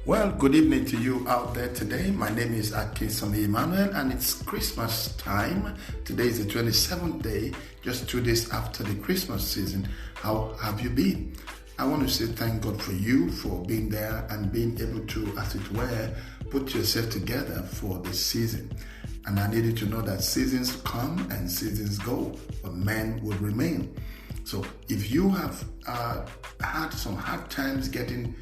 Well, good evening to you out there today. My name is Akinsami Emmanuel and it's Christmas time. Today is the 27th day, just 2 days after the Christmas season. How have you been? I want to say thank God for you for being there and being able to, as it were, put yourself together for the season. And I need you to know that seasons come and seasons go, but men will remain. So if you have had some hard times getting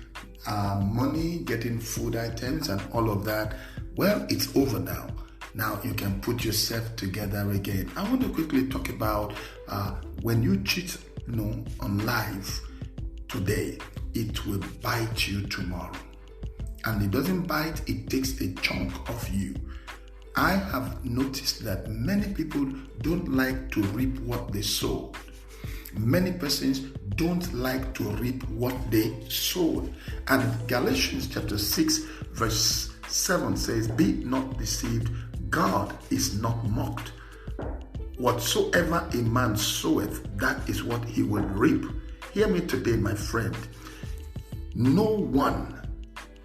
money, getting food items and all of that, well, it's over now. Now you can put yourself together again. I want to quickly talk about when you cheat on life today, it will bite you tomorrow. And it doesn't bite, it takes a chunk of you. I have noticed that many people don't like to reap what they sow. Many persons don't like to reap what they sowed. And Galatians chapter 6 verse 7 says, "Be not deceived, God is not mocked. Whatsoever a man soweth, that is what he will reap." Hear me today, my friend. No one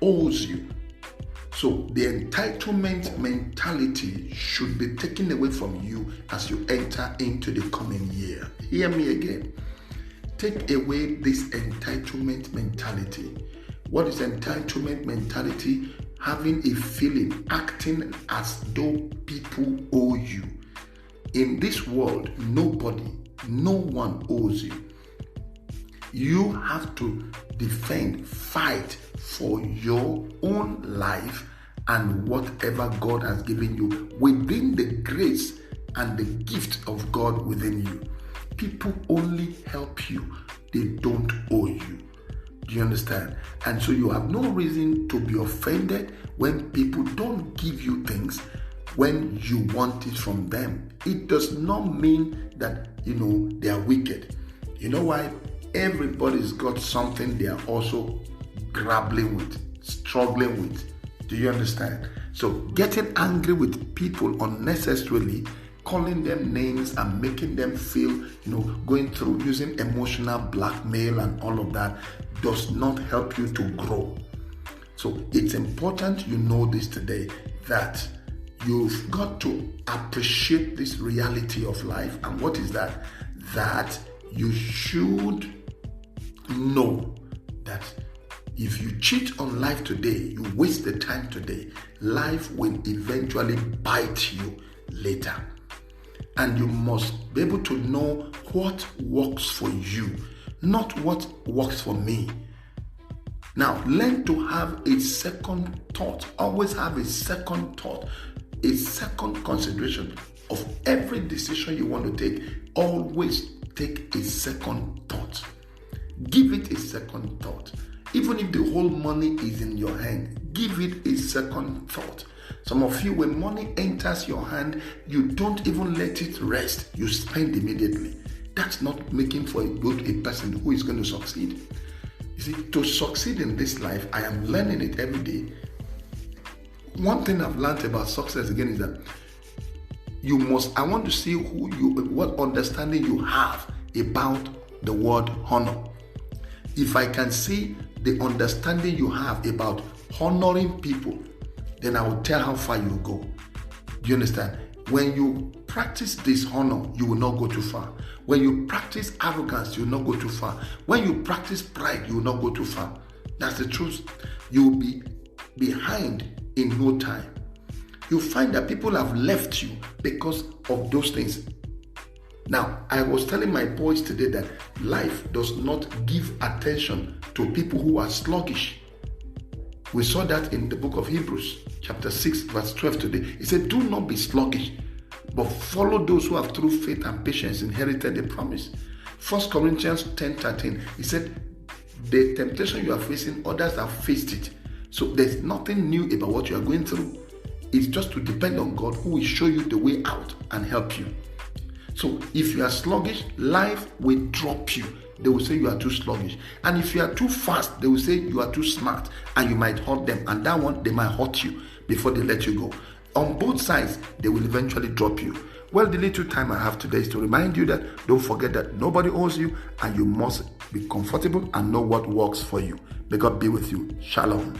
owes you. So the entitlement mentality should be taken away from you as you enter into the coming year. Hear me again. Take away this entitlement mentality. What is entitlement mentality? Having a feeling, acting as though people owe you. In this world, nobody, no one owes you. You have to defend, fight for your own life and whatever God has given you within the grace and the gift of God within you. People only help you, they don't owe you. Do you understand? And so you have no reason to be offended when people don't give you things when you want it from them. It does not mean that, they are wicked. You know why? Everybody's got something they are also grappling with, struggling with. Do you understand? So getting angry with people unnecessarily, calling them names and making them feel, going through using emotional blackmail and all of that does not help you to grow. So it's important you know this today, that you've got to appreciate this reality of life. And what is that? That you should know that if you cheat on life today, you waste the time today, life will eventually bite you later. And you must be able to know what works for you, not what works for me. Now, learn to have a second thought. Always have a second thought, a second consideration of every decision you want to take. Always take a second thought. Give it a second thought. Even if the whole money is in your hand, give it a second thought. Some of you, when money enters your hand, you don't even let it rest. You spend immediately. That's not making for a person who is going to succeed. You see, to succeed in this life, I am learning it every day. One thing I've learned about success again is that I want to see what understanding you have about the word honor. If I can see the understanding you have about honoring people, then I will tell how far you will go. Do you understand? When you practice dishonor, you will not go too far. When you practice arrogance, you will not go too far. When you practice pride, you will not go too far. That's the truth. You will be behind in no time. You find that people have left you because of those things. Now, I was telling my boys today that life does not give attention to people who are sluggish. We saw that in the book of Hebrews, chapter 6, verse 12 today. It said, "Do not be sluggish, but follow those who have through faith and patience inherited the promise." 1 Corinthians 10:13, it said, "The temptation you are facing, others have faced it." So there's nothing new about what you are going through. It's just to depend on God, who will show you the way out and help you. So if you are sluggish, life will drop you. They will say you are too sluggish. And if you are too fast, they will say you are too smart and you might hurt them. And that one, they might hurt you before they let you go. On both sides, they will eventually drop you. Well, the little time I have today is to remind you that don't forget that nobody owes you and you must be comfortable and know what works for you. May God be with you. Shalom.